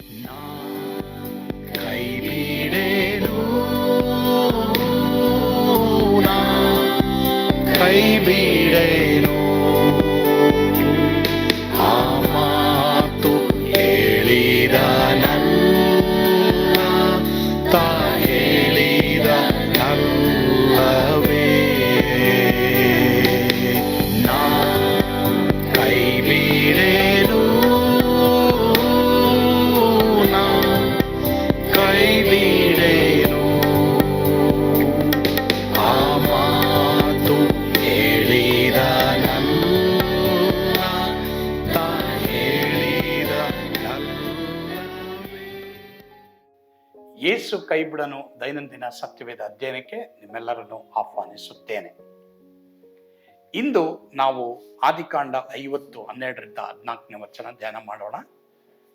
ನಾ ಕೈ ಬಿಡೇನು, ನಾ ಕೈ ಬಿಡೇನು. ಆ ಮಾತು ಹೇಳಿದ ನನ್ನ ತಾ ಹೇಳಿದ ನಲ್ಲವೇ. ನಾ ಕೈ ಬಿಡೇನು, ನಾ ಕೈ ಬಿಡೇನು. ಆ ಮಾತು ಹೇಳಿದ ನನ್ನ ತಾ ಹೇಳಿದ ನಲ್ಲವೇ. ಯೇಸು ಕೈ ಬಿಡನು ದೈನಂದಿನ ಸತ್ಯವೇದ ಅಧ್ಯಯನಕ್ಕೆ ನಿಮ್ಮೆಲ್ಲರನ್ನು ಆಹ್ವಾನಿಸುತ್ತೇನೆ. ಇಂದು ನಾವು ಆದಿಕಾಂಡ 50:12-14 ವಚನ ಧ್ಯಾನ ಮಾಡೋಣ.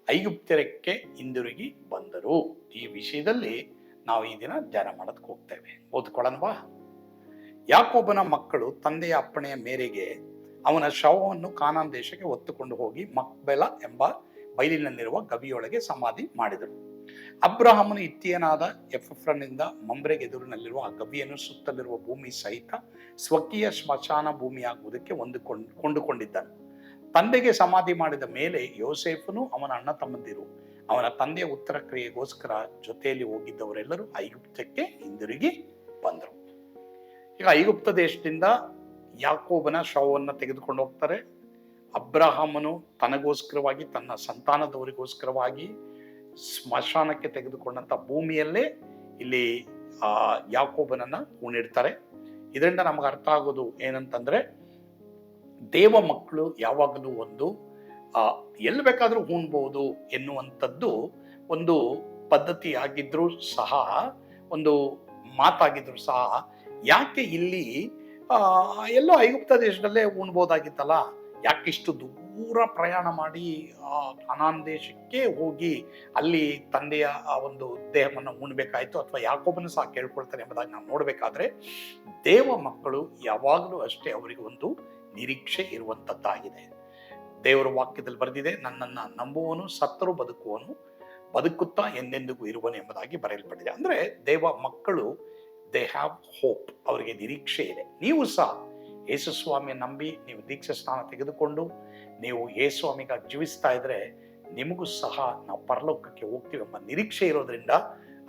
ಐಗುಪ್ತ್ಯಕ್ಕೆ ಹಿಂದಿರುಗಿ ಬಂದರು. ಈ ವಿಷಯದಲ್ಲಿ ನಾವು ಈ ದಿನ ಧ್ಯಾನ ಮಾಡೋದಕ್ಕೆ ಹೋಗ್ತೇವೆ. ಓದ್ಕೊಳ್ಳೋಣವಾ? ಯಾಕೋಬನ ಮಕ್ಕಳು ತಂದೆಯ ಅಪ್ಪಣೆಯ ಮೇರೆಗೆ ಅವನ ಶವವನ್ನು ಕಾನಾನ್ ದೇಶಕ್ಕೆ ಹೊತ್ತುಕೊಂಡು ಹೋಗಿ ಮಕ್ಬೆಲ ಎಂಬ ಬಯಲಿನಲ್ಲಿರುವ ಗವಿಯೊಳಗೆ ಸಮಾಧಿ ಮಾಡಿದರು. ಅಬ್ರಹಾಮನು ಹಿತ್ತಿಯನಾದ ಎಫ್ರನಿಂದ ಮಮ್ರೆಗೆ ಎದುರಿನಲ್ಲಿರುವ ಆ ಗವಿಯನ್ನು ಸುತ್ತಲಿರುವ ಭೂಮಿ ಸಹಿತ ಸ್ವಕೀಯ ಸ್ಮಶಾನ ಭೂಮಿಯಾಗುವುದಕ್ಕೆ ಕೊಂಡುಕೊಂಡಿದ್ದನು. ತಂದೆಗೆ ಸಮಾಧಿ ಮಾಡಿದ ಮೇಲೆ ಯೋಸೇಫನು ಅವನ ಅಣ್ಣ ತಮ್ಮಂದಿರು ಅವನ ತಂದೆಯ ಉತ್ತರ ಕ್ರಿಯೆಗೋಸ್ಕರ ಜೊತೆಯಲ್ಲಿ ಹೋಗಿದ್ದವರೆಲ್ಲರೂ ಐಗುಪ್ತಕ್ಕೆ ಹಿಂದಿರುಗಿ ಬಂದರು. ಈಗ ಐಗುಪ್ತ ದೇಶದಿಂದ ಯಾಕೋಬನ ಶವವನ್ನು ತೆಗೆದುಕೊಂಡು ಹೋಗ್ತಾರೆ. ಅಬ್ರಹಾಮನು ತನಗೋಸ್ಕರವಾಗಿ ತನ್ನ ಸಂತಾನದವರಿಗೋಸ್ಕರವಾಗಿ ಸ್ಮಶಾನಕ್ಕೆ ತೆಗೆದುಕೊಂಡಂತ ಭೂಮಿಯಲ್ಲೇ ಇಲ್ಲಿ ಯಾಕೋಬನನ್ನ ಹೂಣಿಡ್ತಾರೆ. ಇದರಿಂದ ನಮಗೆ ಅರ್ಥ ಆಗೋದು ಏನಂತಂದ್ರೆ, ದೇವ ಮಕ್ಕಳು ಯಾವಾಗಲೂ ಒಂದು ಎಲ್ಲಿ ಬೇಕಾದ್ರೂ ಹೂಣ್ಬಹುದು ಎನ್ನುವಂಥದ್ದು ಒಂದು ಪದ್ಧತಿ ಆಗಿದ್ರು ಸಹ, ಒಂದು ಮಾತಾಗಿದ್ರು ಸಹ, ಯಾಕೆ ಇಲ್ಲಿ ಎಲ್ಲೋ ಐಗುಪ್ತ ದೇಶದಲ್ಲೇ ಹೂಣ್ಬೋದಾಗಿತ್ತಲ್ಲ, ಯಾಕಿಷ್ಟು ದೂರ ಪ್ರಯಾಣ ಮಾಡಿ ಕಾನಾನ್ ದೇಶಕ್ಕೆ ಹೋಗಿ ಅಲ್ಲಿ ತಂದೆಯ ಆ ಒಂದು ದೇಹವನ್ನು ಉಣ್ಬೇಕಾಯ್ತು, ಅಥವಾ ಯಾಕೋಬನು ಸಹ ಕೇಳ್ಕೊಳ್ತಾರೆ ಎಂಬುದಾಗಿ ನಾವು ನೋಡ್ಬೇಕಾದ್ರೆ, ದೇವ ಮಕ್ಕಳು ಯಾವಾಗಲೂ ಅಷ್ಟೇ ಅವರಿಗೆ ಒಂದು ನಿರೀಕ್ಷೆ ಇರುವಂತದ್ದಾಗಿದೆ. ದೇವರ ವಾಕ್ಯದಲ್ಲಿ ಬರೆದಿದೆ, ನನ್ನನ್ನ ನಂಬುವನು ಸತ್ತರೂ ಬದುಕುವನು, ಬದುಕುತ್ತಾ ಎಂದೆಂದಿಗೂ ಇರುವನು ಎಂಬುದಾಗಿ ಬರೆಯಲ್ಪಟ್ಟಿದೆ. ಅಂದ್ರೆ ದೇವ ಮಕ್ಕಳು ದೇ ಹ್ಯಾವ್ ಹೋಪ್, ಅವರಿಗೆ ನಿರೀಕ್ಷೆ ಇದೆ. ನೀವು ಸಹ ಯೇಸು ಸ್ವಾಮಿಯ ನಂಬಿ ನೀವು ದೀಕ್ಷಾ ಸ್ನಾನ ತೆಗೆದುಕೊಂಡು ನೀವು ಯೇಸು ಸ್ವಾಮಿಗಾಗಿ ಜೀವಿಸ್ತಾ ಇದ್ರೆ ನಿಮಗೂ ಸಹ ನಾವು ಪರಲೋಕಕ್ಕೆ ಹೋಗ್ತೀವಿ ಎಂಬ ನಿರೀಕ್ಷೆ ಇರೋದ್ರಿಂದ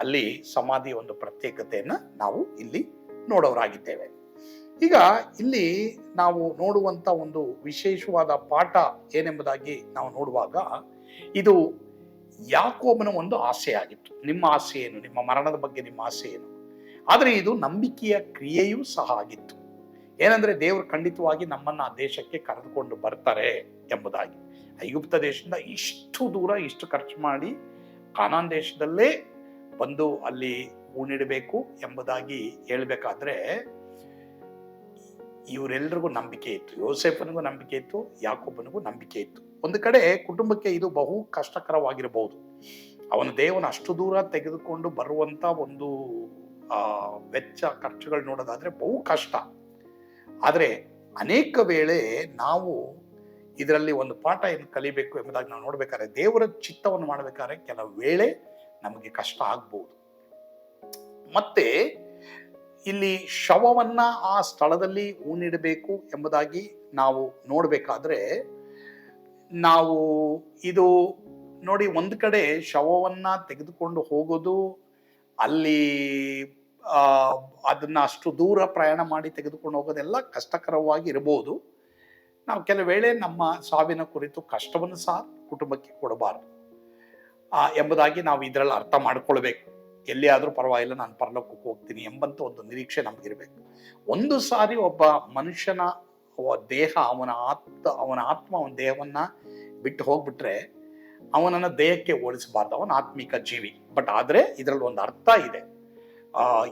ಅಲ್ಲಿ ಸಮಾಧಿಯ ಒಂದು ಪ್ರತ್ಯೇಕತೆಯನ್ನ ನಾವು ಇಲ್ಲಿ ನೋಡೋರಾಗಿದ್ದೇವೆ. ಈಗ ಇಲ್ಲಿ ನಾವು ನೋಡುವಂತ ಒಂದು ವಿಶೇಷವಾದ ಪಾಠ ಏನೆಂಬುದಾಗಿ ನಾವು ನೋಡುವಾಗ, ಇದು ಯಾಕೋಬನ ಒಂದು ಆಸೆ ಆಗಿತ್ತು. ನಿಮ್ಮ ಆಸೆ ಏನು? ನಿಮ್ಮ ಮರಣದ ಬಗ್ಗೆ ನಿಮ್ಮ ಆಸೆ ಏನು? ಆದರೆ ಇದು ನಂಬಿಕೆಯ ಕ್ರಿಯೆಯೂ ಸಹ ಆಗಿತ್ತು. ಏನಂದ್ರೆ, ದೇವರು ಖಂಡಿತವಾಗಿ ನಮ್ಮನ್ನ ಆ ದೇಶಕ್ಕೆ ಕರೆದುಕೊಂಡು ಬರ್ತಾರೆ ಎಂಬುದಾಗಿ. ಐಗುಪ್ತ ದೇಶದಿಂದ ಇಷ್ಟು ದೂರ ಇಷ್ಟು ಖರ್ಚು ಮಾಡಿ ಕಾನಾನ್ ದೇಶದಲ್ಲೇ ಬಂದು ಅಲ್ಲಿ ಹೂಣಿಡಬೇಕು ಎಂಬುದಾಗಿ ಹೇಳ್ಬೇಕಾದ್ರೆ ಇವರೆಲ್ಲರಿಗೂ ನಂಬಿಕೆ ಇತ್ತು. ಯೋಸೇಫನಿಗೂ ನಂಬಿಕೆ ಇತ್ತು, ಯಾಕೋಬನಿಗೂ ನಂಬಿಕೆ ಇತ್ತು. ಒಂದು ಕಡೆ ಕುಟುಂಬಕ್ಕೆ ಇದು ಬಹು ಕಷ್ಟಕರವಾಗಿರಬಹುದು. ಅವನ ದೇವನ ಅಷ್ಟು ದೂರ ತೆಗೆದುಕೊಂಡು ಬರುವಂತ ಒಂದು ವೆಚ್ಚ ಖರ್ಚುಗಳು ನೋಡೋದಾದ್ರೆ ಬಹು ಕಷ್ಟ. ಆದ್ರೆ ಅನೇಕ ವೇಳೆ ನಾವು ಇದರಲ್ಲಿ ಒಂದು ಪಾಠ ಏನು ಕಲಿಬೇಕು ಎಂಬುದಾಗಿ ನಾವು ನೋಡ್ಬೇಕಾದ್ರೆ, ದೇವರ ಚಿತ್ತವನ್ನು ಮಾಡಬೇಕಾದ್ರೆ ಕೆಲವು ವೇಳೆ ನಮಗೆ ಕಷ್ಟ ಆಗ್ಬಹುದು. ಮತ್ತೆ ಇಲ್ಲಿ ಶವವನ್ನ ಆ ಸ್ಥಳದಲ್ಲಿ ಹೂಣಿಡಬೇಕು ಎಂಬುದಾಗಿ ನಾವು ನೋಡ್ಬೇಕಾದ್ರೆ, ನಾವು ಇದು ನೋಡಿ, ಒಂದು ಕಡೆ ಶವವನ್ನ ತೆಗೆದುಕೊಂಡು ಹೋಗೋದು, ಅಲ್ಲಿ ಅದನ್ನ ಅಷ್ಟು ದೂರ ಪ್ರಯಾಣ ಮಾಡಿ ತೆಗೆದುಕೊಂಡು ಹೋಗೋದೆಲ್ಲ ಕಷ್ಟಕರವಾಗಿ ಇರಬಹುದು. ನಾವು ಕೆಲವು ವೇಳೆ ನಮ್ಮ ಸಾವಿನ ಕುರಿತು ಕಷ್ಟವನ್ನು ಸಹ ಕುಟುಂಬಕ್ಕೆ ಕೊಡಬಾರದು ಎಂಬುದಾಗಿ ನಾವು ಇದರಲ್ಲಿ ಅರ್ಥ ಮಾಡ್ಕೊಳ್ಬೇಕು. ಎಲ್ಲಿ ಆದ್ರೂ ಪರವಾಗಿಲ್ಲ, ನಾನು ಪರಲೋಕಕ್ಕೆ ಹೋಗ್ತೀನಿ ಎಂಬಂತ ಒಂದು ನಿರೀಕ್ಷೆ ನಮಗಿರ್ಬೇಕು. ಒಂದು ಸಾರಿ ಒಬ್ಬ ಮನುಷ್ಯನ ದೇಹ, ಅವನ ಆತ್ಮ ಅವನ ದೇಹವನ್ನ ಬಿಟ್ಟು ಹೋಗ್ಬಿಟ್ರೆ ಅವನನ್ನ ದೇಹಕ್ಕೆ ಹೋಲಿಸಬಾರ್ದು. ಅವನ ಆತ್ಮಿಕ ಜೀವಿ. ಬಟ್ ಆದ್ರೆ ಇದರಲ್ಲಿ ಒಂದು ಅರ್ಥ ಇದೆ.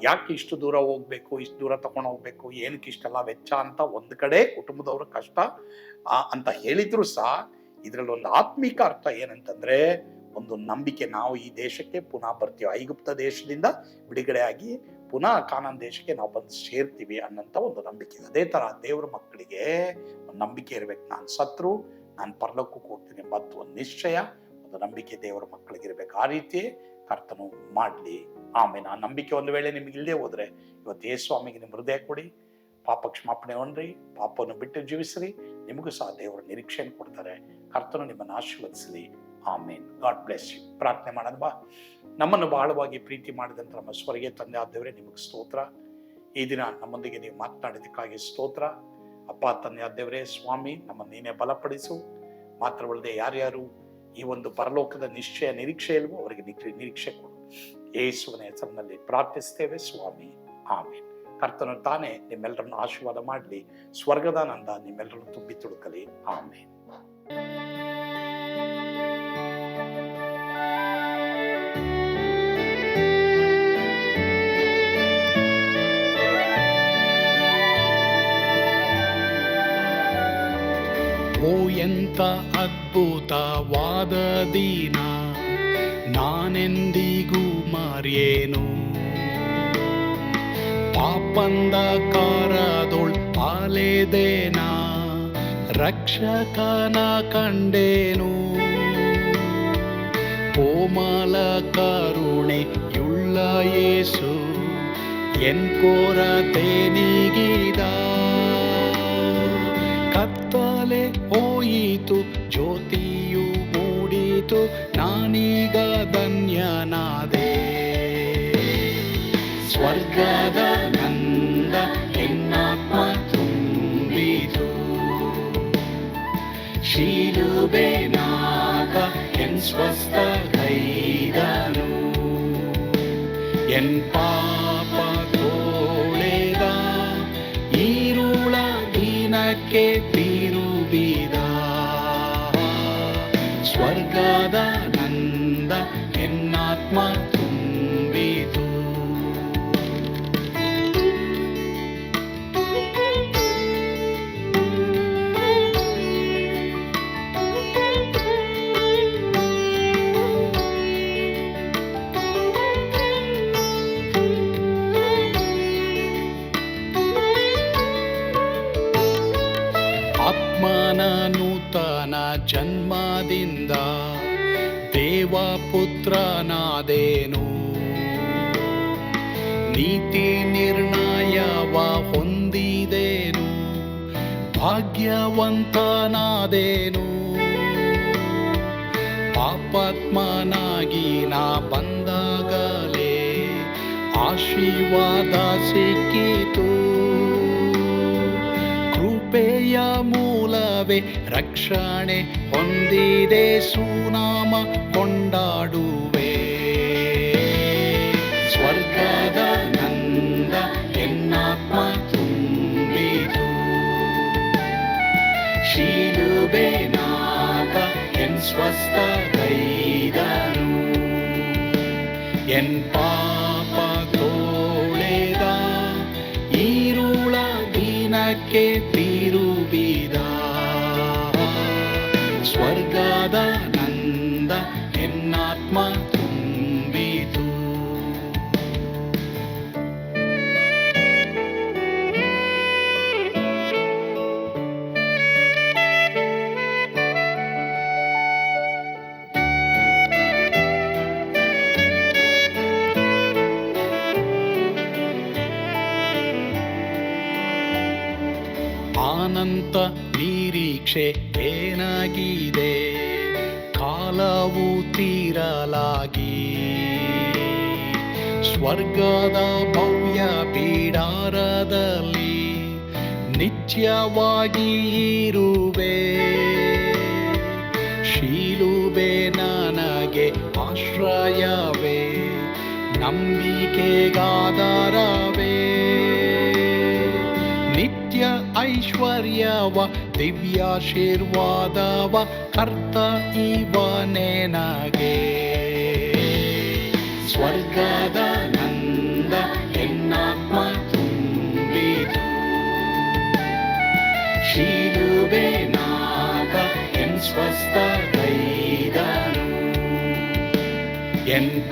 ಯಾಕೆ ಇಷ್ಟು ದೂರ ಹೋಗ್ಬೇಕು, ಇಷ್ಟು ದೂರ ತಗೊಂಡು ಹೋಗ್ಬೇಕು, ಏನಕ್ಕೆ ಇಷ್ಟೆಲ್ಲ ವೆಚ್ಚ ಅಂತ ಒಂದು ಕಡೆ ಕುಟುಂಬದವ್ರ ಕಷ್ಟ ಅಂತ ಹೇಳಿದ್ರು ಸಹ, ಇದರಲ್ಲಿ ಒಂದು ಆತ್ಮಿಕ ಅರ್ಥ ಏನಂತಂದ್ರೆ, ಒಂದು ನಂಬಿಕೆ, ನಾವು ಈ ದೇಶಕ್ಕೆ ಪುನಃ ಬರ್ತೀವಿ, ಐಗುಪ್ತ ದೇಶದಿಂದ ಬಿಡುಗಡೆ ಆಗಿ ಪುನಃ ಕಾನಾನ್ ದೇಶಕ್ಕೆ ನಾವು ಬಂದು ಸೇರ್ತೀವಿ ಅನ್ನಂತ ಒಂದು ನಂಬಿಕೆ. ಅದೇ ತರ ದೇವರ ಮಕ್ಕಳಿಗೆ ಒಂದು ನಂಬಿಕೆ ಇರ್ಬೇಕು. ನಾನು ಸತ್ರು ನಾನು ಪರಲೋಕಕ್ಕೆ ಹೋಗ್ತೀನಿ ಎಂಬ ಒಂದು ನಿಶ್ಚಯ, ಒಂದು ನಂಬಿಕೆ ದೇವರ ಮಕ್ಕಳಿಗಿರ್ಬೇಕು. ಆ ರೀತಿಯೇ ಕರ್ತನು ಮಾಡಲಿ. ಆಮೇಲೆ ಆ ನಂಬಿಕೆ ಒಂದು ವೇಳೆ ನಿಮಗೆ ಇಲ್ಲದೆ ಹೋದರೆ ಇವತ್ತು ಯೇಸು ಸ್ವಾಮಿಗೆ ನಿಮ್ಮ ಹೃದಯ ಕೊಡಿ, ಪಾಪ ಕ್ಷಮಾಪಣೆ ಹೊಂದ್ರಿ, ಪಾಪವನ್ನು ಬಿಟ್ಟು ಜೀವಿಸ್ರಿ. ನಿಮಗೂ ಸಹ ದೇವರು ನಿರೀಕ್ಷೆಯನ್ನು ಕೊಡ್ತಾರೆ. ಕರ್ತನು ನಿಮ್ಮನ್ನು ಆಶೀರ್ವದಿಸಲಿ. ಆಮೇನ್. God bless you. ಪ್ರಾರ್ಥನೆ ಮಾಡೋಣ ಬಾ. ನಮ್ಮನ್ನು ಬಹಳವಾಗಿ ಪ್ರೀತಿ ಮಾಡಿದಂಥ ನಮ್ಮ ಸ್ವರ್ಗೀಯ ತಂದೆ ಆದವರೇ, ನಿಮಗೆ ಸ್ತೋತ್ರ. ಈ ದಿನ ನಮ್ಮೊಂದಿಗೆ ನೀವು ಮಾತನಾಡಿದ್ದಕ್ಕಾಗಿ ಸ್ತೋತ್ರ. ಅಪ್ಪ ತಂದೆ ಆದವರೇ, ಸ್ವಾಮಿ, ನಮ್ಮನ್ನು ನೀನೇ ಬಲಪಡಿಸು. ಮಾತ್ರವಲ್ಲದೆ ಯಾರ್ಯಾರು ಈ ಒಂದು ಪರಲೋಕದ ನಿಶ್ಚಯ ನಿರೀಕ್ಷೆ ಇಲ್ವೋ ಅವರಿಗೆ ನಿರೀಕ್ಷೆ ಕೊಡು. ಯೇಸುವಿನ ಹೆಸರಿನಲ್ಲಿ ಪ್ರಾರ್ಥಿಸ್ತೇವೆ ಸ್ವಾಮಿ. ಆಮೇನ್. ಕರ್ತನು ತಾನೇ ನಿಮ್ಮೆಲ್ಲರನ್ನು ಆಶೀರ್ವಾದ ಮಾಡಲಿ. ಸ್ವರ್ಗದಾನಂದ ನಿಮ್ಮೆಲ್ಲರನ್ನು ತುಂಬಿ ತುಳುಕಲಿ. ಆಮೇನ್. ಓ ಎಂತ ಅದ್ಭುತವಾದ ದಿನ, ನಾನೆಂದಿಗೂ ಮರೆಯೇನು. ಪಾಪಂಧಕಾರದೊಳ್ ಅಲೆದೇನ, ರಕ್ಷಕನ ಕಂಡೇನು. ಕೋಮಲ ಕರುಣೆಯುಳ್ಳ ಯೇಸು ಎನ್ ಕೊರತೆ ನೀಗಿದ. ಕತ್ತಲೆ ಹೋಯಿತು, ಜ್ಯೋತಿಯು ಮೂಡಿತು, ನಾನೀಗ ಧನ್ಯನಾದೆ. ಸ್ವರ್ಗದ ನಂದ ಎನ್ನಾತ್ಮ ತುಂಬಿತು. ಶಿಲುಬೆನಾಗ ಎನ್ ಸ್ವಸ್ಥ ಗೈದನು. ಎನ್ ಪಾಪ ತೋಳೆದ, ಈರುಳ ದಿನಕ್ಕೆ ತಿರುಗಿದ. ಸ್ವರ್ಗದ ನಂದ ಎನ್ನಾತ್ಮ ತುಂಬಿತು. ಆತ್ಮನ ನೂತನ ಜನ್ಮದಿಂದ ದೇವಪುತ್ರನಾದೇನು. ನೀತಿ ನಿರ್ಣಯವ ಹೊಂದಿದೇನು, ಭಾಗ್ಯವಂತನಾದೇನು. ಪಾಪಾತ್ಮನಾಗಿ ನಾ ಬಂದಾಗಲೇ ಆಶೀರ್ವಾದ ಸಿಕ್ಕಿತು. ಕೃಪೆಯ ಮೂಲವೇ ರಕ್ಷಣೆ ಹೊಂದಿದೆ, ಸುನಾಮ ಕೊಂಡಾಡುವೆ. ಸ್ವರ್ಗದ ನಂದ ಎನ್ನಾತ್ಮ ತುಂಬಿತು. ಶಿಲುಬೆನಾಗ ಎನ್ ಸ್ವಸ್ಥ ಗೈದನು. ಎನ್ ಪಾಪ ತೋಳೆದ, ಈರುಳ ದಿನಕ್ಕೆ ತಿರುಗಿದ. ಸ್ವರ್ಗದ ನಂದ ಎನ್ನಾತ್ಮ ತುಂಬಿತು. ಅನಂತ ನಿರೀಕ್ಷೆ ಏನಾಗಿದೆ, ಕಾಲವು ತೀರಲಾಗಿ. ಸ್ವರ್ಗದ ಭವ್ಯ ಬಿಡಾರದಲ್ಲಿ ನಿತ್ಯವಾಗಿ ಇರುವೆ. ಶಿಲುಬೆ ನನಗೆ ಆಶ್ರಯವೇ, ನಂಬಿಕೆಗಾಧಾರವೇ. ನಿತ್ಯ ಐಶ್ವರ್ಯವ ದಿವ್ಯಾಶೀರ್ವಾದವ ಕರ್ತ ಇವನೇ ನಗೆ. ಸ್ವರ್ಗದ ನಂದ ಎನ್ನಾತ್ಮ ತುಂಬಿತು. ಶಿಲುಬೆನಾಗ ಎನ್ ಸ್ವಸ್ಥ ಗೈದನು. ಎನ್